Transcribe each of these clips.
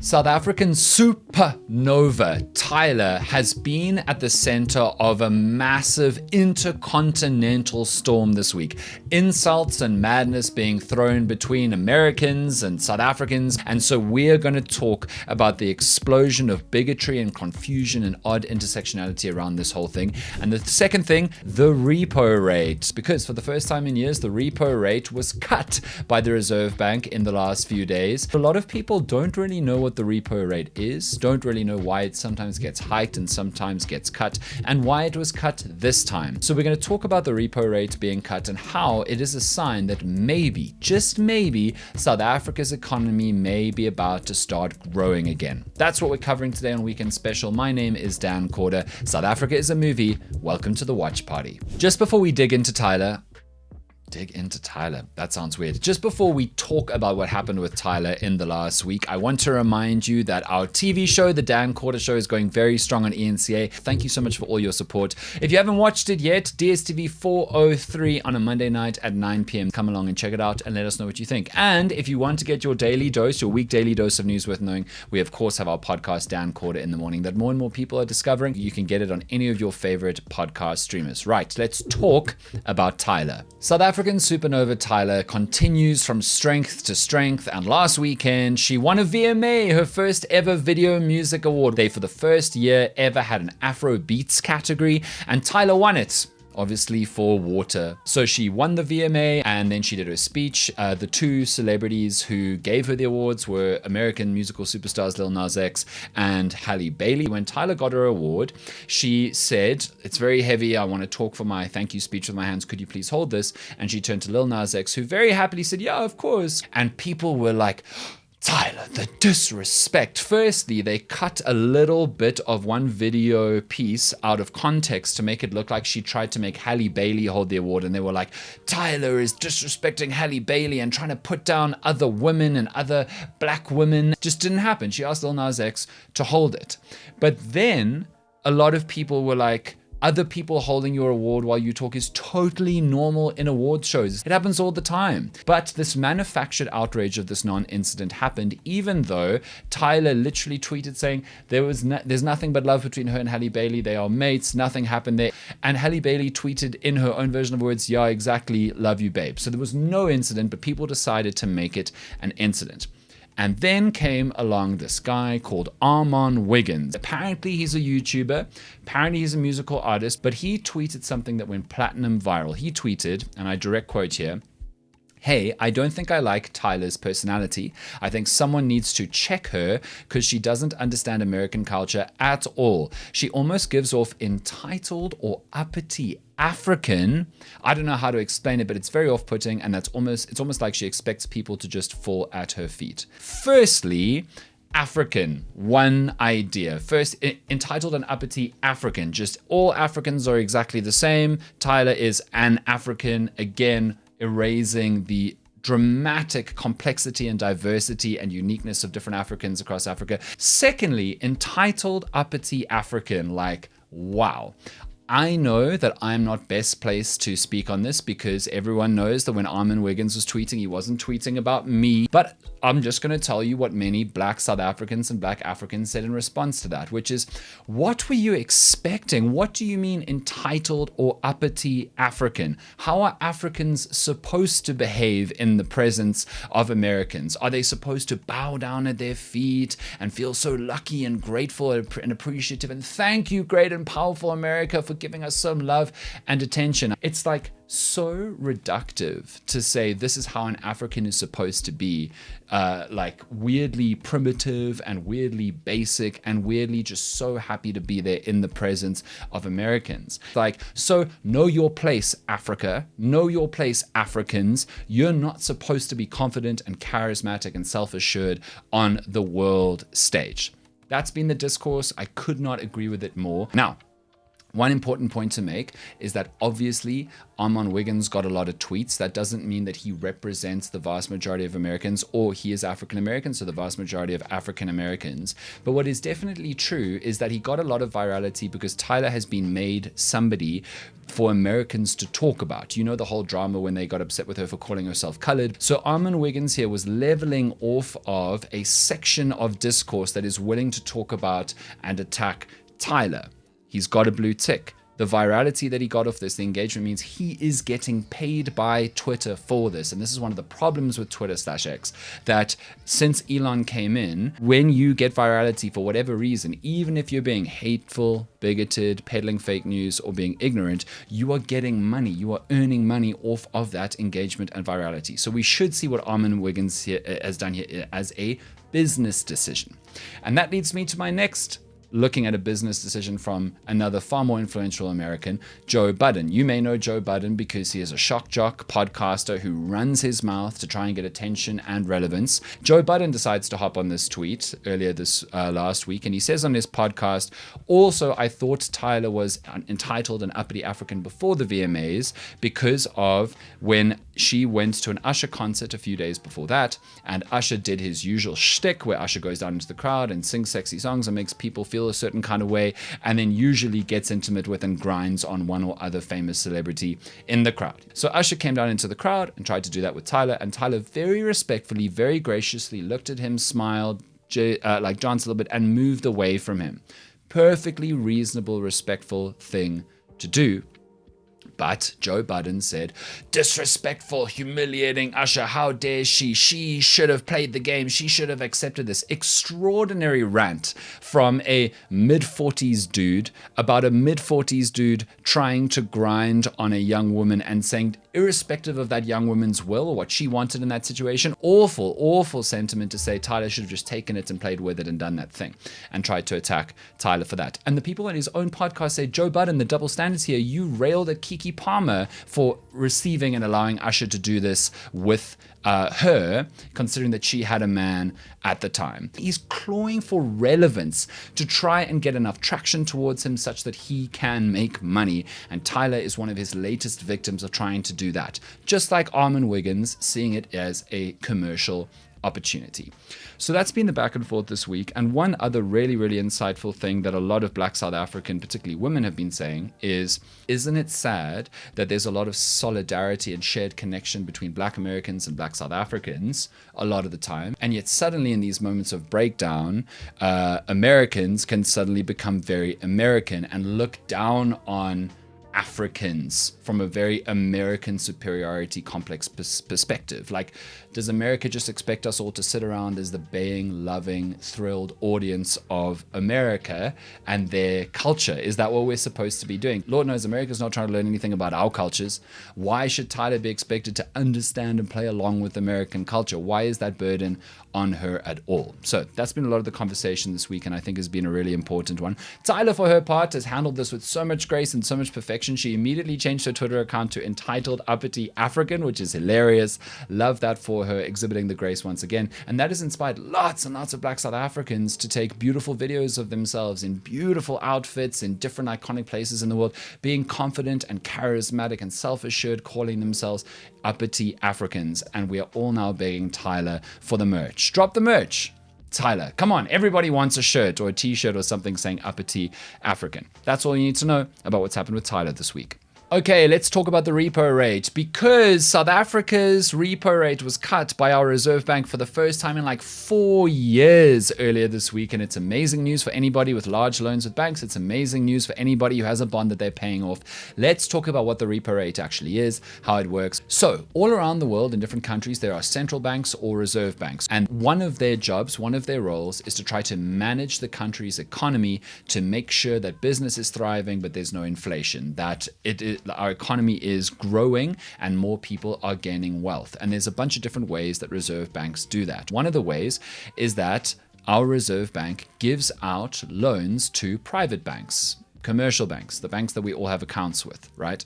South African supernova Tyla has been at the center of a massive intercontinental storm this week. Insults and madness being thrown between Americans and South Africans. And so we're going to talk about the explosion of bigotry and confusion and odd intersectionality around this whole thing. And the second thing, the repo rate. Because for the first time in years, the repo rate was cut by the Reserve Bank in the last few days. A lot of people don't really know what the repo rate is, don't really know why it sometimes gets hiked and sometimes gets cut, and why it was cut this time. So we're going to talk about the repo rate being cut and how it is a sign that maybe, just maybe, South Africa's economy may be about to start growing again. That's what we're covering today on Weekend Special. My name is Dan Corder. South Africa is a movie. Welcome to the watch party. Just before we dig into Tyla, that sounds weird. Just before we talk about what happened with Tyla in the last week, I want to remind you that our TV show, The Dan Corder Show, is going very strong on ENCA. Thank you so much for all your support. If you haven't watched it yet, DSTV 403 on a Monday night at 9 p.m. Come along and check it out and let us know what you think. And if you want to get your daily dose, your week daily dose of news worth knowing, we of course have our podcast, Dan Corder in the Morning, that more and more people are discovering. You can get it on any of your favorite podcast streamers. Right, let's talk about Tyla. South African supernova Tyla continues from strength to strength, and last weekend she won a VMA, her first ever video music award. They for the first year ever had an Afro Beats category, and Tyla won it. Obviously for water. So she won the VMA and then she did her speech. The two celebrities who gave her the awards were American musical superstars Lil Nas X and Halle Bailey. When Tyla got her award, she said, "It's very heavy. I want to talk for my thank you speech with my hands. Could you please hold this?" And she turned to Lil Nas X, who very happily said, "Yeah, of course." And people were like, Tyla, the disrespect. Firstly, they cut a little bit of one video piece out of context to make it look like she tried to make Halle Bailey hold the award. And they were like, Tyla is disrespecting Halle Bailey and trying to put down other women and other black women. Just didn't happen. She asked Lil Nas X to hold it. But then a lot of people were like, other people holding your award while you talk is totally normal in award shows. It happens all the time. But this manufactured outrage of this non-incident happened even though Tyla literally tweeted saying there's nothing but love between her and Halle Bailey. They are mates. Nothing happened there. And Halle Bailey tweeted in her own version of words, "Yeah, exactly. Love you, babe." So there was no incident, but people decided to make it an incident. And then came along this guy called Armon Wiggins. Apparently he's a YouTuber, apparently he's a musical artist, but he tweeted something that went platinum viral. He tweeted, and I direct quote here, "Hey, I don't think I like Tyla's personality. I think someone needs to check her because she doesn't understand American culture at all. She almost gives off entitled or uppity African." I don't know how to explain it, but it's very off-putting, and it's almost like she expects people to just fall at her feet. Firstly, African, one idea. First, entitled and uppity African. Just all Africans are exactly the same. Tyla is an African, again, erasing the dramatic complexity and diversity and uniqueness of different Africans across Africa. Secondly, entitled uppity African, like, wow. I know that I'm not best placed to speak on this because everyone knows that when Armon Wiggins was tweeting, he wasn't tweeting about me. But I'm just going to tell you what many black South Africans and black Africans said in response to that, which is, what were you expecting? What do you mean entitled or uppity African? How are Africans supposed to behave in the presence of Americans? Are they supposed to bow down at their feet and feel so lucky and grateful and appreciative and thank you, great and powerful America, for giving us some love and attention? It's like so reductive to say this is how an African is supposed to be, like weirdly primitive and weirdly basic and weirdly just so happy to be there in the presence of Americans. Like, so know your place, Africa. Know your place, Africans. You're not supposed to be confident and charismatic and self-assured on the world stage. That's been the discourse. I could not agree with it more. Now, One important point to make is that obviously Armon Wiggins got a lot of tweets. That doesn't mean that he represents the vast majority of Americans, or he is African American, so the vast majority of African Americans. But what is definitely true is that he got a lot of virality because Tyla has been made somebody for Americans to talk about. You know, the whole drama when they got upset with her for calling herself colored. So Armon Wiggins here was leveling off of a section of discourse that is willing to talk about and attack Tyla. He's got a blue tick. The virality that he got off this, the engagement, means he is getting paid by Twitter for this. And this is one of the problems with Twitter/X, that since Elon came in, when you get virality for whatever reason, even if you're being hateful, bigoted, peddling fake news, or being ignorant, you are getting money. You are earning money off of that engagement and virality. So we should see what Armon Wiggins here has done here as a business decision. And that leads me to my next looking at a business decision from another far more influential American, Joe Budden. You may know Joe Budden because he is a shock jock podcaster who runs his mouth to try and get attention and relevance. Joe Budden decides to hop on this tweet earlier this last week, and he says on his podcast, also, I thought Tyla was entitled an uppity African before the VMAs because of when she went to an Usher concert a few days before that, and Usher did his usual shtick where Usher goes down into the crowd and sings sexy songs and makes people feel a certain kind of way, and then usually gets intimate with and grinds on one or other famous celebrity in the crowd. So Usher came down into the crowd and tried to do that with Tyla, and Tyla very respectfully, very graciously looked at him, smiled, like danced a little bit, and moved away from him. Perfectly reasonable, respectful thing to do. But Joe Budden said, disrespectful, humiliating Usher, how dare she? She should have played the game. She should have accepted this. Extraordinary rant from a mid-40s dude about a mid-40s dude trying to grind on a young woman and saying, irrespective of that young woman's will or what she wanted in that situation, awful sentiment to say Tyla should have just taken it and played with it and done that thing and tried to attack Tyla for that. And the people on his own podcast say, Joe Budden, the double standards here, you railed at Kiki Palmer for receiving and allowing Usher to do this with her, considering that she had a man at the time. He's clawing for relevance to try and get enough traction towards him such that he can make money, and Tyla is one of his latest victims of trying to do that, just like Armon Wiggins, seeing it as a commercial opportunity. So that's been the back and forth this week. And one other really insightful thing that a lot of Black South African, particularly women, have been saying is, isn't it sad that there's a lot of solidarity and shared connection between Black Americans and Black South Africans a lot of the time, and yet suddenly in these moments of breakdown, Americans can suddenly become very American and look down on Africans from a very American superiority complex perspective. Like, does America just expect us all to sit around as the baying, loving, thrilled audience of America and their culture? Is that what we're supposed to be doing? Lord knows America's not trying to learn anything about our cultures. Why should Tyla be expected to understand and play along with American culture? Why is that burden on her at all? So that's been a lot of the conversation this week, and I think has been a really important one. Tyla, for her part, has handled this with so much grace and so much perfection. She immediately changed her Twitter account to entitled Uppity African, which is hilarious. Love that for her, exhibiting the grace once again. And that has inspired lots and lots of Black South Africans to take beautiful videos of themselves in beautiful outfits in different iconic places in the world, being confident and charismatic and self-assured, calling themselves Uppity Africans. And we are all now begging Tyla for the merch. Drop the merch. Tyla, come on, everybody wants a shirt or a t-shirt or something saying Uppity African. That's all you need to know about what's happened with Tyla this week. Okay, let's talk about the repo rate, because South Africa's repo rate was cut by our Reserve Bank for the first time in like 4 years earlier this week, and it's amazing news for anybody with large loans with banks. It's amazing news for anybody who has a bond that they're paying off. Let's talk about what the repo rate actually is, how it works. So, all around the world in different countries, there are central banks or reserve banks, and one of their jobs, one of their roles is to try to manage the country's economy to make sure that business is thriving, but there's no inflation, that our economy is growing and more people are gaining wealth. And there's a bunch of different ways that reserve banks do that. One of the ways is that our Reserve Bank gives out loans to private banks, commercial banks, the banks that we all have accounts with, right?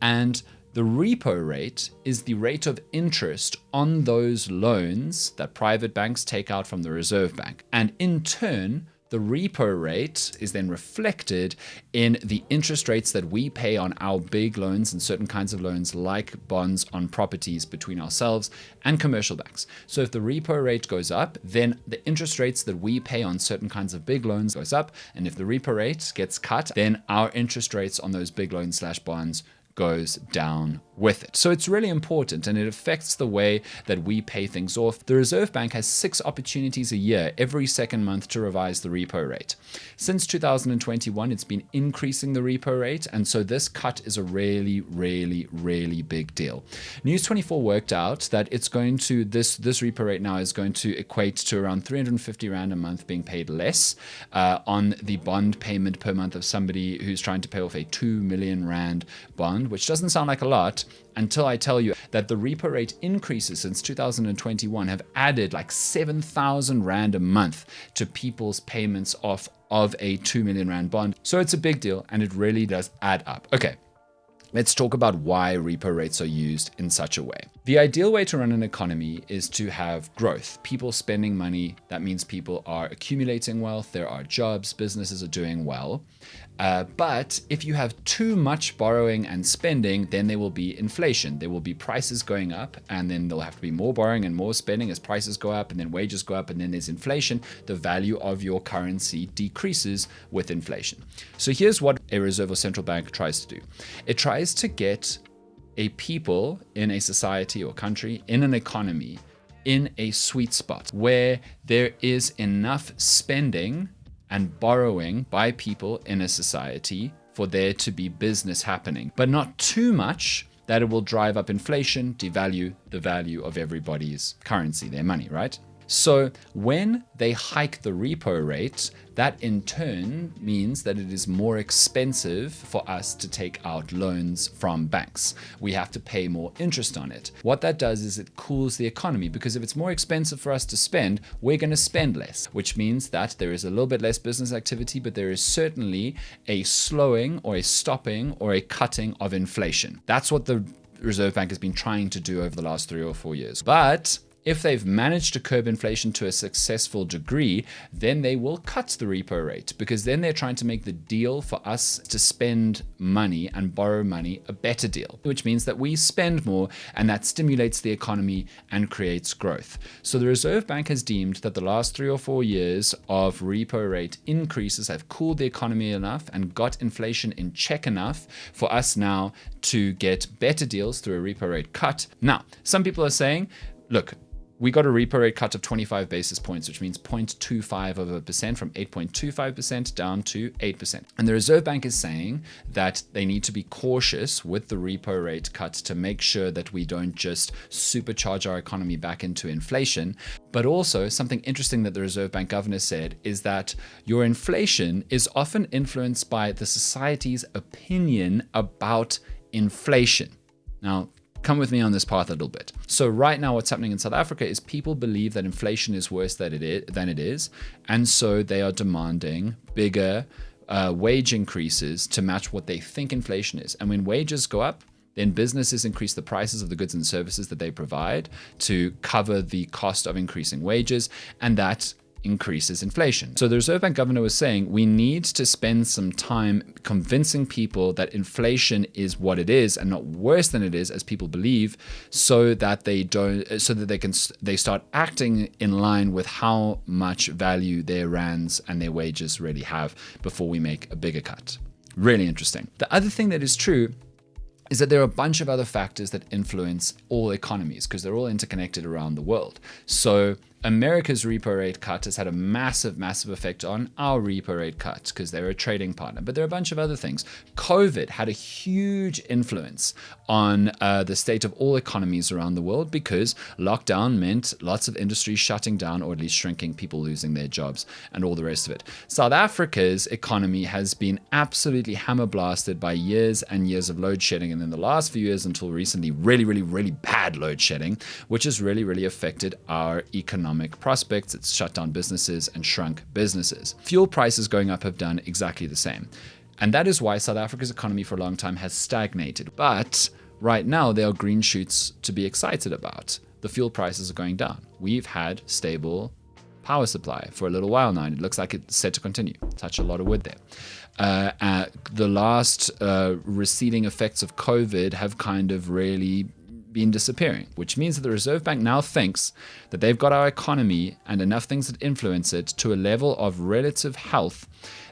And the repo rate is the rate of interest on those loans that private banks take out from the Reserve Bank. And in turn, The repo rate is then reflected in the interest rates that we pay on our big loans and certain kinds of loans like bonds on properties between ourselves and commercial banks. So if the repo rate goes up, then the interest rates that we pay on certain kinds of big loans goes up. And if the repo rate gets cut, then our interest rates on those big loans / bonds goes down with it. So it's really important, and it affects the way that we pay things off. The Reserve Bank has 6 opportunities a year, every second month, to revise the repo rate. Since 2021, it's been increasing the repo rate, and so this cut is a really, really, really big deal. News 24 worked out that it's going to, this repo rate now is going to equate to around 350 Rand a month being paid less on the bond payment per month of somebody who's trying to pay off a 2 million Rand bond, which doesn't sound like a lot, until I tell you that the repo rate increases since 2021 have added like 7,000 Rand a month to people's payments off of a 2 million Rand bond. So it's a big deal, and it really does add up. Okay. Let's talk about why repo rates are used in such a way. The ideal way to run an economy is to have growth, people spending money. That means people are accumulating wealth, there are jobs, businesses are doing well. But if you have too much borrowing and spending, then there will be inflation. There will be prices going up, and then there'll have to be more borrowing and more spending as prices go up, and then wages go up, and then there's inflation. The value of your currency decreases with inflation. So here's what a reserve or central bank tries to do. It tries to get a people in a society or country, in an economy, in a sweet spot where there is enough spending and borrowing by people in a society for there to be business happening, but not too much that it will drive up inflation, devalue the value of everybody's currency, their money, right? So when they hike the repo rate, that in turn means that it is more expensive for us to take out loans from banks. We have to pay more interest on it. What that does is it cools the economy, because if it's more expensive for us to spend, we're going to spend less, which means that there is a little bit less business activity, but there is certainly a slowing or a stopping or a cutting of inflation. That's what the Reserve Bank has been trying to do over the last 3 or 4 years. But if they've managed to curb inflation to a successful degree, then they will cut the repo rate, because then they're trying to make the deal for us to spend money and borrow money a better deal, which means that we spend more, and that stimulates the economy and creates growth. So the Reserve Bank has deemed that the last 3 or 4 years of repo rate increases have cooled the economy enough and got inflation in check enough for us now to get better deals through a repo rate cut. Now, some people are saying, look, we got a repo rate cut of 25 basis points, which means 0.25% from 8.25% down to 8%. And the Reserve Bank is saying that they need to be cautious with the repo rate cut to make sure that we don't just supercharge our economy back into inflation. But also, something interesting that the Reserve Bank governor said is that your inflation is often influenced by the society's opinion about inflation. Now, come with me on this path a little bit. So right now what's happening in South Africa is people believe that inflation is worse than it is, and so they are demanding bigger wage increases to match what they think inflation is. And when wages go up, then businesses increase the prices of the goods and services that they provide to cover the cost of increasing wages, and that increases inflation. So the Reserve Bank governor was saying we need to spend some time convincing people that inflation is what it is and not worse than it is, as people believe, so that they start acting in line with how much value their rands and their wages really have before we make a bigger cut. Really interesting. The other thing that is true is that there are a bunch of other factors that influence all economies, because they're all interconnected around the world. So America's repo rate cut has had a massive, massive effect on our repo rate cut because they're a trading partner. But there are a bunch of other things. COVID had a huge influence on the state of all economies around the world, because lockdown meant lots of industries shutting down, or at least shrinking, people losing their jobs and all the rest of it. South Africa's economy has been absolutely hammer blasted by years and years of load shedding. And then the last few years until recently, really, really, really bad load shedding, which has really, really affected our economic prospects. It's shut down businesses and shrunk businesses. Fuel prices going up have done exactly the same. And that is why South Africa's economy for a long time has stagnated. But right now, there are green shoots to be excited about. The fuel prices are going down. We've had stable power supply for a little while now, and it looks like it's set to continue. Touch a lot of wood there. The last receding effects of COVID have kind of really been disappearing, which means that the Reserve Bank now thinks that they've got our economy and enough things that influence it to a level of relative health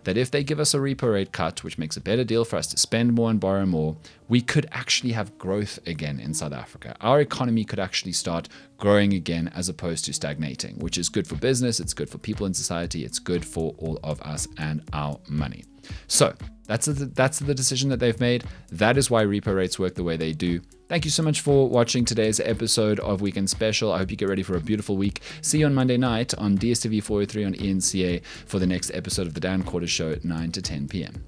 that if they give us a repo rate cut, which makes a better deal for us to spend more and borrow more, we could actually have growth again in South Africa. Our economy could actually start growing again as opposed to stagnating, which is good for business, it's good for people in society, it's good for all of us and our money. So that's the decision that they've made. That is why repo rates work the way they do. Thank you so much for watching today's episode of Weekend Special. I hope you get ready for a beautiful week. See you on Monday night on DSTV 403 on ENCA for the next episode of The Dan Quarter Show at 9 to 10 p.m.